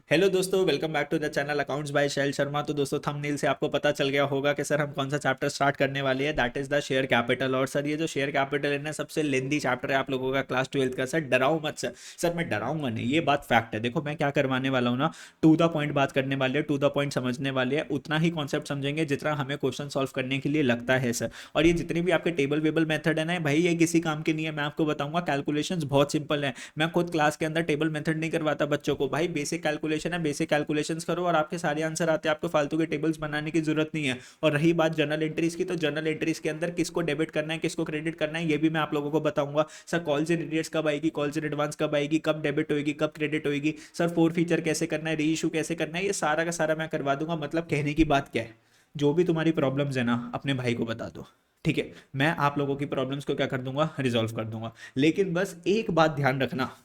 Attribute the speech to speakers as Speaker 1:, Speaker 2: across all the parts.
Speaker 1: Hello दोस्तों, welcome back to the channel accounts by Shail Sharma. तो दोस्तों थंबनेल से आपको पता चल गया होगा कि सर हम कौन सा चैप्टर स्टार्ट करने वाले हैं, that is the share capital. और सर ये जो शेयर कैपिटल है ना, सबसे लेंदी चैप्टर है आप लोगों का क्लास 12th का। सर डराओ मत सर। सर मैं डराऊंगा नहीं, ये बात फैक्ट है। देखो मैं क्या करवाने वाला हूँ ना, टू द पॉइंट बात करने वाले हैं, टू द पॉइंट समझने वाले हैं। उतना ही कॉन्सेप्ट समझेंगे जितना हमें क्वेश्चन सॉल्व करने के लिए लगता है सर। और ये जितनी भी आपके टेबल वेबल मेथड है ना भाई, ये किसी काम के नहीं है। मैं आपको बताऊंगा, कैलकुलेशंस बहुत सिंपल है। मैं खुद क्लास के अंदर टेबल मेथड नहीं करवाता बच्चों को। भाई बेसिक कैलकुलेशन है, बेसिक कैलकुलेशंस करो और आपके सारे आंसर आते हैं। आपको फालतू के टेबल्स बनाने की जरूरत नहीं है। और रही बात जर्नल एंट्रीज की, तो जर्नल एंट्रीज के अंदर किसको डेबिट करना है, किसको क्रेडिट करना है, ये भी मैं आप लोगों को बताऊंगा। सर कॉल्स इन एरियर्स कब आएगी, कॉल्स इन एडवांस कब आएगी, कब डेबिट होगी, कब क्रेडिट होगी, सर फोर फीचर कैसे करना है, री इशू कैसे करना है, ये सारा का सारा मैं करवा दूंगा। मतलब कहने की बात क्या है, जो भी तुम्हारी प्रॉब्लम्स है ना, अपने भाई को बता दो। ठीक है, मैं आप लोगों की प्रॉब्लम्स को क्या कर दूंगा, रिजॉल्व कर दूंगा। लेकिन बस एक बात ध्यान रखना,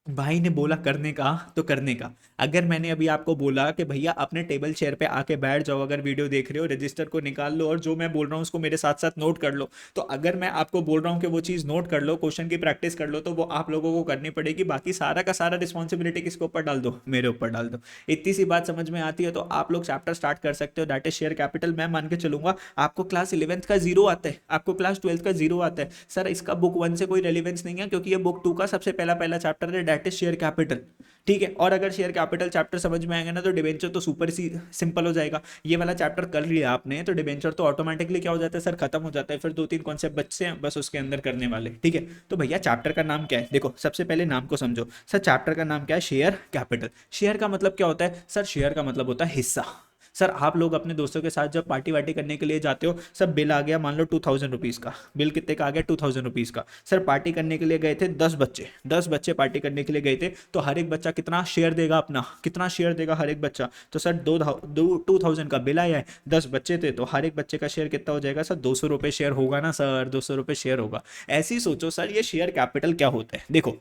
Speaker 1: भाई ने बोला करने का तो करने का। अगर मैंने अभी आपको बोला कि भैया अपने टेबल चेयर पे आके बैठ जाओ, अगर वीडियो देख रहे हो रजिस्टर को निकाल लो और जो मैं बोल रहा हूँ उसको मेरे साथ साथ नोट कर लो। तो अगर मैं आपको बोल रहा हूँ कि वो चीज़ नोट कर लो, क्वेश्चन की प्रैक्टिस कर लो, तो वो आप लोगों को करनी पड़ेगी। बाकी सारा का सारा रिस्पॉन्सिबिलिटी किसके ऊपर डाल दो, मेरे ऊपर डाल दो। इतनी सी बात समझ में आती है तो आप लोग चैप्टर स्टार्ट कर सकते हो, दैट इज शेयर कैपिटल। मैं मान के चलूंगा आपको क्लास 11th का जीरो आता है, आपको क्लास 12th का जीरो आता है। सर इसका बुक 1 से कोई रेलिवेंस नहीं है, क्योंकि ये बुक 2 का सबसे पहला पहला चैप्टर है, दैट इज शेयर कैपिटल। ठीक है, और अगर शेयर कैपिटल चैप्टर समझ में आएगा ना, तो डिबेंचर तो सुपर सी सिंपल हो जाएगा। ये वाला चैप्टर कर लिया आपने तो डिबेंचर तो ऑटोमेटिकली क्या हो जाता है सर, खत्म हो जाता है। फिर दो तीन कॉन्सेप्ट बच्चे हैं बस उसके अंदर करने वाले। ठीक है, तो भैया चैप्टर का नाम क्या है, देखो सबसे पहले नाम को समझो। सर चैप्टर का नाम क्या है, शेयर कैपिटल। शेयर का मतलब क्या होता है सर, शेयर का मतलब होता है हिस्सा। सर आप लोग अपने दोस्तों के साथ जब पार्टी वार्टी करने के लिए जाते हो, सब बिल आ गया मान लो 2000 रुपीज़ का, बिल कितने का आ गया 2000 रुपीज़ का। सर पार्टी करने के लिए गए थे 10 बच्चे, 10 बच्चे पार्टी करने के लिए गए थे, तो हर एक बच्चा कितना शेयर देगा, अपना कितना शेयर देगा हर एक बच्चा। तो सर 2000 का बिल आया है, 10 बच्चे थे, तो हर एक बच्चे का शेयर कितना हो जाएगा सर, 200 रुपये शेयर होगा ना सर, 200 रुपये शेयर होगा। ऐसे ही सोचो सर, ये शेयर कैपिटल क्या होता है। देखो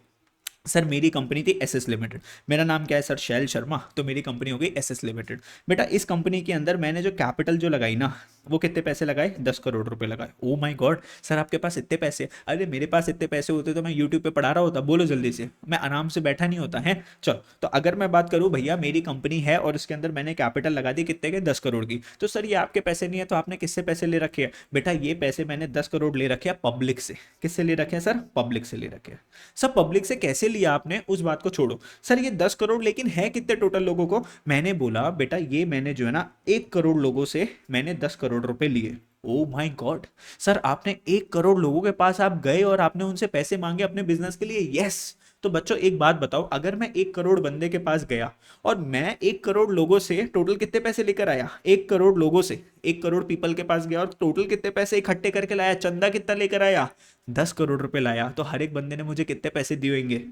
Speaker 1: सर मेरी कंपनी थी एसएस लिमिटेड, मेरा नाम क्या है सर, शैल शर्मा, तो मेरी कंपनी हो गई एसएस लिमिटेड। बेटा इस कंपनी के अंदर मैंने जो कैपिटल जो लगाई ना, वो कितने पैसे लगाए, 10 करोड़ रुपए लगाए। ओ माय गॉड, सर आपके पास इतने पैसे, अरे मेरे पास इतने पैसे होते तो मैं यूट्यूब पे पढ़ा रहा होता, बोलो जल्दी से, मैं आराम से बैठा नहीं होता है। चलो तो अगर मैं बात करूं भैया, मेरी कंपनी है और उसके अंदर मैंने कैपिटल लगा दी कितने के, 10 करोड़ की। तो सर ये आपके पैसे नहीं है, तो आपने किससे पैसे ले रखे हैं, बेटा ये पैसे मैंने 10 करोड़ ले रखे हैं पब्लिक से। किससे ले रखे हैं सर, पब्लिक से ले रखे हैं। सब पब्लिक से कैसे लिया आपने, उस बात को छोड़ो। सर ये 10 करोड़ लेकिन है कितने टोटल लोगों को, मैंने बोला बेटा ये मैंने जो है ना 1 करोड़ लोगों से मैंने 10 करोड़ रुपए लिए। ओ माय गॉड, सर आपने 1 करोड़ लोगों के पास आप गए और आपने उनसे पैसे मांगे अपने बिजनेस के लिए, यस। तो बच्चों एक बात बताओ, अगर मैं 1 करोड़ बंदे के पास गया और मैं 1 करोड़ लोगों से टोटल कितने पैसे लेकर आया, 1 करोड़ लोगों से, 1 करोड़ पीपल के पास गया और टोटल कितने पैसे इकट्ठे करके लाया, चंदा कितना लेकर आया, 10 करोड़ रुपए लाया, तो हर एक बंदे ने मुझे कितने पैसे दिए होंगे,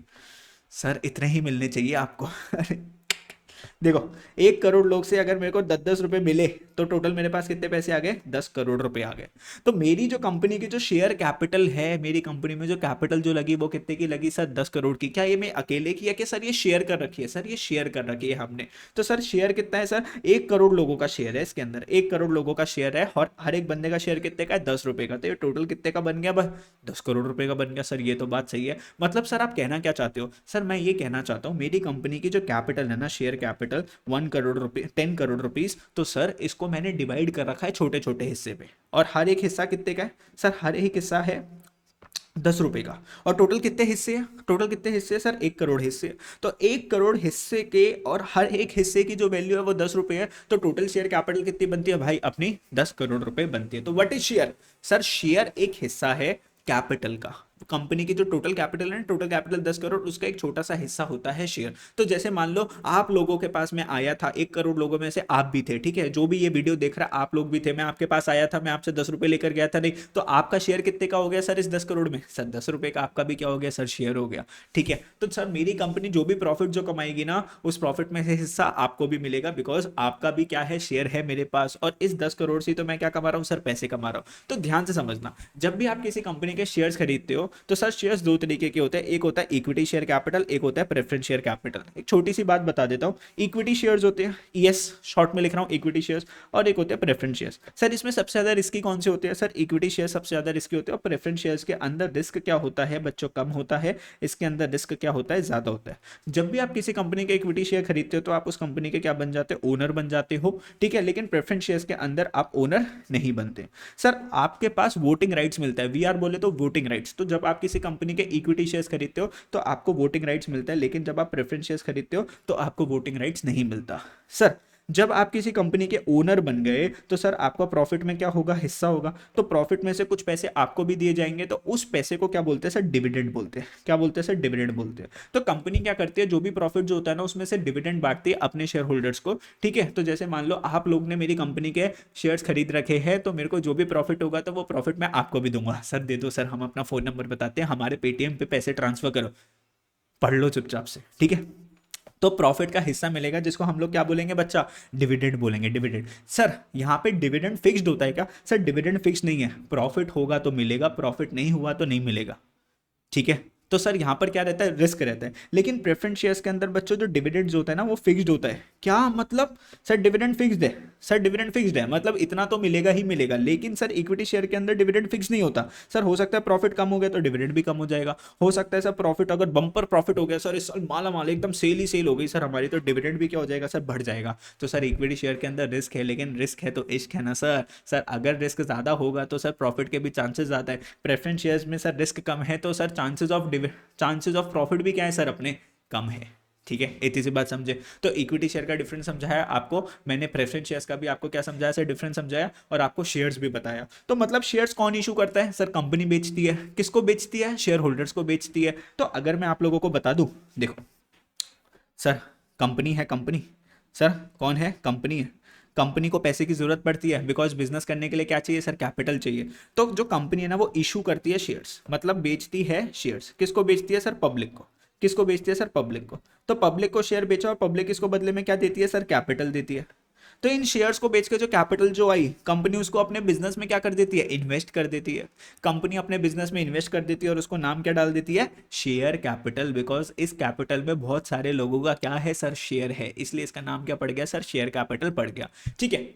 Speaker 1: सर इतने ही मिलने चाहिए आपको। अरे देखो, 1 करोड़ लोग से अगर मेरे को 10-10 रुपए मिले, तो टोटल मेरे पास कितने पैसे आ गए, 10 करोड़ रुपए आ गए। तो मेरी जो कंपनी की जो शेयर कैपिटल है, मेरी कंपनी में जो कैपिटल जो लगी वो कितने की लगी सर, 10 करोड़ की। क्या ये मैं अकेले की है कि सर ये शेयर कर रखी है, सर ये शेयर कर रखी है हमने। तो सर शेयर कितना है सर, 1 करोड़ लोगों का शेयर है इसके अंदर, 1 करोड़ लोगों का शेयर है और हर एक बंदे का शेयर कितने का है, 10 रुपए का। तो ये टोटल कितने का बन गया, बस 10 करोड़ रुपए का बन गया। सर ये तो बात सही है। मतलब सर आप कहना क्या चाहते हो, सर मैं ये कहना चाहता हूँ मेरी कंपनी की जो कैपिटल है ना, शेयर कैपिटल 1 करोड़ रुपए, 10 करोड़ रुपीज, तो सर इसको मैंने डिवाइड कर रखा है छोटे छोटे हिस्से पे। और हर एक हिस्सा कितने का है सर, हर एक हिस्सा है 10 रुपए का। और टोटल कितने हिस्से हैं, टोटल कितने हिस्से हैं सर, 1 करोड़ हिस्से। तो 1 करोड़ हिस्से के और हर एक हिस्से की जो वैल्यू है वो 10 रुपए है, तो टोटल शेयर कैपिटल कितनी बनती है भाई अपनी, 10 करोड़ रुपए बनती है। तो what is share, sir share एक हिस्सा है कैपिटल का। कंपनी की जो टोटल कैपिटल है, टोटल कैपिटल 10 करोड़, उसका एक छोटा सा हिस्सा होता है शेयर। तो जैसे मान लो आप लोगों के पास में आया था, 1 करोड़ लोगों में से आप भी थे, ठीक है, जो भी ये वीडियो देख रहा आप लोग भी थे, मैं आपके पास आया था, मैं आपसे 10 रुपए लेकर गया था, नहीं तो आपका शेयर कितने का हो गया सर इस 10 करोड़ में, सर 10 रुपए का आपका भी क्या हो गया सर, शेयर हो गया। ठीक है, तो सर मेरी कंपनी जो भी प्रॉफिट जो कमाएगी ना, उस प्रॉफिट में से हिस्सा आपको भी मिलेगा, बिकॉज आपका भी क्या है, शेयर है मेरे पास। और इस 10 करोड़ से तो मैं क्या कमा रहा हूँ सर, पैसे कमा रहा हूँ। तो ध्यान से समझना, जब भी आप किसी कंपनी के शेयर्स खरीदते हो, तो सर शेयर्स दो तरीके के होते हैं, एक होता है इक्विटी शेयर कैपिटल, एक होता है प्रेफरेंस शेयर कैपिटल। एक छोटी सी बात बता देता हूँ, इक्विटी शेयर्स होते हैं, ईएस शॉर्ट में लिख रहा हूँ इक्विटी शेयर्स, और एक होते हैं प्रेफरेंस शेयर्स। सर इसमें सबसे ज्यादा रिस्की कौन से होते हैं? सर इक्विटी शेयर सबसे ज्यादा रिस्की होते हैं, और प्रेफरेंस शेयर्स के अंदर रिस्क क्या होता है बच्चों? कम होता है। इसके अंदर रिस्क क्या होता है? ज्यादा होता है। जब भी आप किसी कंपनी के इक्विटी शेयर खरीदते हो तो आप उस कंपनी के क्या बन जाते हो? ओनर बन जाते हो, ठीक है। लेकिन प्रेफरेंस शेयर्स के अंदर आप ओनर नहीं बनते। सर आपके पास वोटिंग राइट्स मिलता है, वीआर बोले तो वोटिंग राइट्स। तो जब आप किसी कंपनी के इक्विटी शेयर्स खरीदते हो तो आपको वोटिंग राइट्स मिलता है, लेकिन जब आप प्रेफरेंस शेयर्स खरीदते हो तो आपको वोटिंग राइट्स नहीं मिलता। सर जब आप किसी कंपनी के ओनर बन गए तो सर आपका प्रॉफिट में क्या होगा? हिस्सा होगा। तो प्रॉफिट में से कुछ पैसे आपको भी दिए जाएंगे, तो उस पैसे को क्या बोलते हैं? सर डिविडेंड बोलते हैं। क्या बोलते हैं? सर डिविडेंड बोलते हैं। तो कंपनी क्या करती है, जो भी प्रॉफिट जो होता है ना उसमें से डिविडेंड बांटती है अपने शेयर होल्डर्स को, ठीक है। तो जैसे मान लो आप लोग ने मेरी कंपनी के शेयर्स खरीद रखे हैं, तो मेरे को जो भी प्रॉफिट होगा तो वो प्रॉफिट मैं आपको भी दूंगा। सर दे दो सर, हम अपना फोन नंबर बताते हैं, हमारे पेटीएम पे पैसे ट्रांसफर करो, पढ़ लो चुपचाप से, ठीक है। तो प्रॉफिट का हिस्सा मिलेगा, जिसको हम लोग क्या बोलेंगे बच्चा? डिविडेंड बोलेंगे, डिविडेंड। सर यहाँ पे डिविडेंड फिक्स्ड होता है क्या? सर डिविडेंड फिक्स नहीं है, प्रॉफिट होगा तो मिलेगा, प्रॉफिट नहीं हुआ तो नहीं मिलेगा, ठीक है। तो सर यहाँ पर क्या रहता है? रिस्क रहता है। लेकिन प्रेफरेंस शेयर्स के अंदर बच्चों जो डिविडेंड्स होता है ना वो फिक्स्ड होता है। क्या मतलब? सर डिविडेंड फिक्स्ड है, सर डिविडेंड फिक्स्ड है मतलब इतना तो मिलेगा ही मिलेगा। लेकिन सर इक्विटी शेयर के अंदर डिविडेंड फिक्स नहीं होता। सर हो सकता है प्रॉफिट कम हो गया तो डिविडेंड भी कम हो जाएगा, हो सकता है सर प्रॉफिट अगर बम्पर प्रॉफिट हो गया, सर इस साल माला माल एकदम सेल ही सेल हो गई सर हमारी, तो डिविडेंड भी क्या हो जाएगा? सर बढ़ जाएगा। तो सर इक्विटी शेयर के अंदर रिस्क है, लेकिन रिस्क है तो इश्क है ना सर। सर अगर रिस्क ज्यादा होगा तो सर प्रॉफिट के भी चांसेस ज्यादा है। प्रेफरेंस शेयर्स में सर रिस्क कम है तो सर चांसेस ऑफ प्रॉफिट भी क्या है सर? अपने कम है, ठीक है। इतनी सी बात समझे। तो इक्विटी शेयर का डिफरेंस समझाया आपको मैंने, प्रेफरेंस शेयर्स का भी आपको क्या समझाया सर? डिफरेंस समझाया, और आपको शेयर्स भी बताया। तो मतलब शेयर्स कौन इशू करता है? सर कंपनी बेचती है। किसको बेचती है? शेयर होल्डर्स को बेचती है। तो अगर मैं आप लोगों को बता दूं, देखो सर कंपनी है, कंपनी सर कौन है? कंपनी है। कंपनी को पैसे की जरूरत पड़ती है, बिकॉज बिजनेस करने के लिए क्या चाहिए सर? कैपिटल चाहिए। तो जो कंपनी है ना वो इशू करती है शेयर्स, मतलब बेचती है शेयर्स। किसको बेचती है सर? पब्लिक को। किसको बेचती है सर? पब्लिक को। तो पब्लिक को शेयर बेचा और पब्लिक इसको बदले में क्या देती है सर? कैपिटल देती है। तो इन शेयर्स को बेच के जो कैपिटल जो आई, कंपनी उसको अपने बिजनेस में क्या कर देती है? इन्वेस्ट कर देती है। कंपनी अपने बिजनेस में इन्वेस्ट कर देती है और उसको नाम क्या डाल देती है? Share capital. बिकॉज इस कैपिटल में बहुत सारे लोगों का क्या है सर? शेयर है, इसलिए इसका नाम क्या पड़ गया सर? शेयर कैपिटल पड़ गया, ठीक है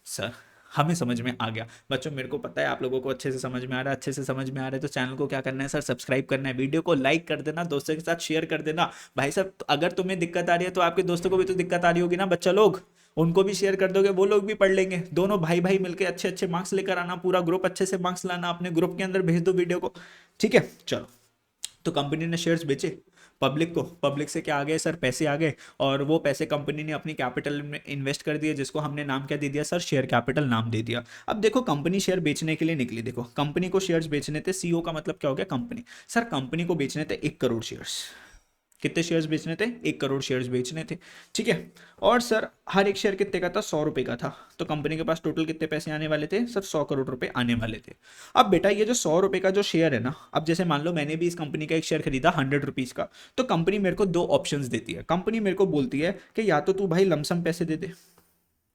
Speaker 1: सर। हमें समझ में आ गया बच्चों, मेरे को पता है आप लोगों को अच्छे से समझ में आ रहा है, अच्छे से समझ में आ रहा है। तो चैनल को क्या करना है सर? सब्सक्राइब करना है, वीडियो को लाइक कर देना, दोस्तों के साथ शेयर कर देना। भाई साहब अगर तुम्हें दिक्कत आ रही है तो आपके दोस्तों को भी तो दिक्कत आ रही होगी ना बच्चा लोग, उनको भी शेयर कर दोगे, वो लोग भी पढ़ लेंगे। दोनों भाई भाई मिलकर अच्छे अच्छे मार्क्स लेकर आना, पूरा ग्रुप अच्छे से मार्क्स लाना, अपने ग्रुप के अंदर भेज दो वीडियो को, ठीक है। चलो, तो कंपनी ने शेयर्स बेचे पब्लिक को, पब्लिक से क्या आ गए सर? पैसे आ गए, और वो पैसे कंपनी ने अपनी कैपिटल में इन्वेस्ट कर दिए, जिसको हमने नाम क्या दे दिया सर? शेयर कैपिटल नाम दे दिया। अब देखो कंपनी शेयर बेचने के लिए निकली, देखो कंपनी को शेयर्स बेचने थे, सीईओ का मतलब क्या हो गया? कंपनी। सर कंपनी को बेचने थे 1 करोड़ शेयर्स। कितने शेयर्स बेचने थे? 1 करोड़ शेयर्स बेचने थे, ठीक है। और सर हर एक शेयर कितने का था? 100 रुपए का था। तो कंपनी के पास टोटल कितने पैसे आने वाले थे सर? 100 करोड़ रुपए आने वाले थे। अब बेटा ये जो 100 रुपए का जो शेयर है ना, अब जैसे मान लो मैंने भी इस कंपनी का एक शेयर खरीदा 100 रुपीज का, तो कंपनी मेरे को दो ऑप्शंस देती है। कंपनी मेरे को बोलती है कि या तो तू भाई लमसम पैसे दे दे,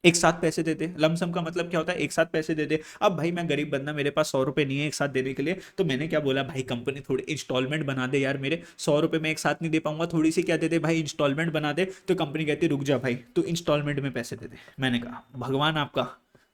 Speaker 1: एक साथ पैसे दे दे। लमसम का मतलब क्या होता है? एक साथ पैसे दे दे। अब भाई मैं गरीब बंदा, मेरे पास 100 रुपए नहीं है एक साथ देने के लिए, तो मैंने क्या बोला भाई कंपनी थोड़ी इंस्टॉलमेंट बना दे यार, मेरे 100 रुपए मैं एक साथ नहीं दे पाऊंगा, थोड़ी सी क्या दे दे भाई? इंस्टॉलमेंट बना दे। तो कंपनी कहती रुक जा भाई, तू इंस्टॉलमेंट में पैसे दे दे। मैंने कहा भगवान आपका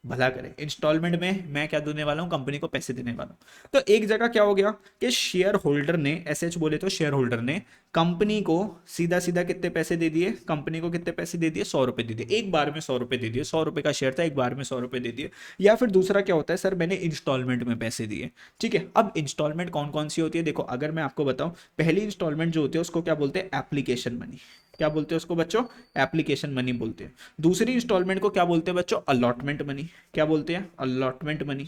Speaker 1: भला करे, इंस्टॉलमेंट में मैं क्या देने वाला हूँ? कंपनी को पैसे देने वाला हूँ। तो एक जगह क्या हो गया कि शेयर होल्डर ने, एसएच बोले तो शेयर होल्डर ने कंपनी को सीधा सीधा कितने पैसे दे दिए? कंपनी को कितने पैसे दे दिए? 100 रुपए दे दिए, एक बार में 100 रुपए दे दिए। 100 रुपए का शेयर था, एक बार में 100 रुपए दे दिए। या फिर दूसरा क्या होता है सर? मैंने इंस्टॉलमेंट में पैसे दिए, ठीक है। अब इंस्टॉलमेंट कौन कौन सी होती है? देखो अगर मैं आपको बताऊं, पहली इंस्टॉलमेंट जो होती है उसको क्या बोलते हैं? Application money. क्या बोलते हैं उसको बच्चों? एप्लीकेशन मनी बोलते हैं। दूसरी इंस्टॉलमेंट को क्या बोलते हैं बच्चों? Allotment money. क्या बोलते हैं? Allotment money.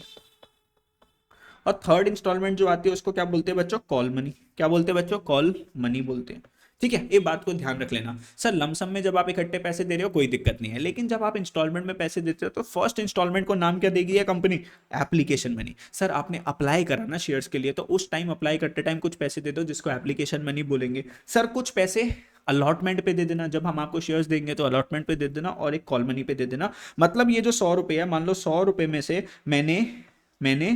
Speaker 1: और थर्ड इंस्टॉलमेंट जो आती है उसको क्या बोलते हैं बच्चों? Call money. क्या बोलते हैं बच्चों? कॉल मनी बोलते हैं, ठीक है। एक बात को ध्यान रख लेना सर, लमसम में जब आप इकट्ठे पैसे दे रहे हो कोई दिक्कत नहीं है, लेकिन जब आप इंस्टॉलमेंट में पैसे देते हो तो फर्स्ट इंस्टॉलमेंट को नाम क्या देगी ये कंपनी? Application money. सर आपने अप्लाई करा ना शेयर्स के लिए, तो उस टाइम अप्लाई करते टाइम कुछ पैसे दे दो, जिसको एप्लीकेशन मनी बोलेंगे। सर कुछ पैसे अलॉटमेंट पे दे देना, जब हम आपको शेयर्स देंगे तो अलॉटमेंट पे दे देना, और एक कॉल मनी पे दे देना। मतलब ये जो 100 रुपए है, मान लो 100 रुपए में से मैंने मैंने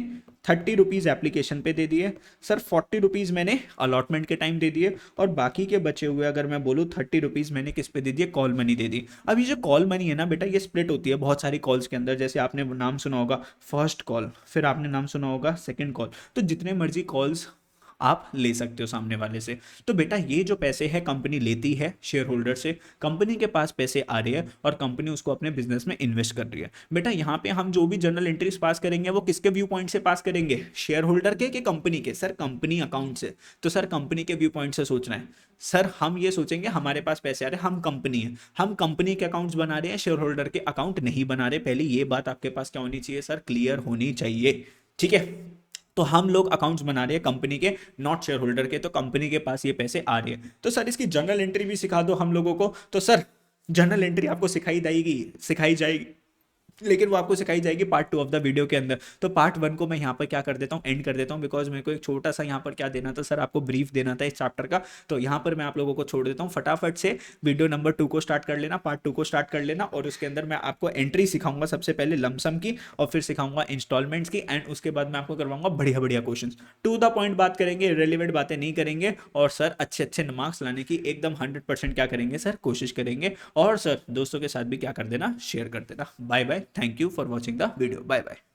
Speaker 1: 30 रुपीज़ एप्लीकेशन पे दे दिए सर, 40 रुपीज़ मैंने अलॉटमेंट के टाइम दे दिए, और बाकी के बचे हुए अगर मैं बोलूँ 30 रुपीज़ मैंने किस पे दे दिए, कॉल मनी दे दी। अब ये जो कॉल मनी है ना बेटा, ये स्प्लिट होती है बहुत सारी कॉल्स के अंदर। जैसे आपने नाम सुना होगा फर्स्ट कॉल, फिर आपने नाम सुना होगा सेकंड कॉल, तो जितने मर्जी कॉल्स आप ले सकते हो सामने वाले से। तो बेटा ये जो पैसे है कंपनी लेती है शेयर होल्डर से, कंपनी के पास पैसे आ रहे हैं और कंपनी उसको अपने बिजनेस में इन्वेस्ट कर रही है। बेटा यहाँ पे हम जो भी जर्नल एंट्रीज पास करेंगे वो किसके व्यू पॉइंट से पास करेंगे, शेयर होल्डर के कि कंपनी के? सर कंपनी अकाउंट से। तो सर कंपनी के व्यू पॉइंट से सोचना है। सर हम ये सोचेंगे हमारे पास पैसे आ रहे हैं, हम कंपनी है, हम कंपनी के अकाउंट्स बना रहे हैं, शेयर होल्डर के अकाउंट नहीं बना रहे। पहले ये बात आपके पास क्या होनी चाहिए सर, क्लियर होनी चाहिए। ठीक है, तो हम लोग अकाउंट्स बना रहे हैं कंपनी के, नॉट शेयर होल्डर के, तो कंपनी के पास ये पैसे आ रहे हैं। तो सर इसकी जर्नल एंट्री भी सिखा दो हम लोगों को। तो सर जर्नल एंट्री आपको सिखाई जाएगी, लेकिन वो आपको सिखाई जाएगी पार्ट 2 ऑफ द वीडियो के अंदर। तो पार्ट 1 को मैं यहाँ पर क्या कर देता हूँ, एंड कर देता हूँ, बिकॉज मेरे को एक छोटा सा यहाँ पर क्या देना था सर, आपको ब्रीफ देना था इस चैप्टर का। तो यहाँ पर मैं आप लोगों को छोड़ देता हूँ, फटाफट से वीडियो नंबर 2 को स्टार्ट कर लेना, पार्ट 2 को स्टार्ट कर लेना, और उसके अंदर मैं आपको एंट्री सिखाऊंगा सबसे पहले लमसम की, और फिर सिखाऊंगा इंस्टॉलमेंट्स की, एंड उसके बाद मैं आपको करवाऊंगा बढ़िया बढ़िया क्वेश्चन। टू द पॉइंट बात करेंगे, रेलिवेंट बातें नहीं करेंगे, और सर अच्छे अच्छे मार्क्स लाने की एकदम 100% क्या करेंगे सर, कोशिश करेंगे। और सर दोस्तों के साथ भी क्या कर देना, शेयर कर देना। Bye bye, thank you for watching the video, bye bye.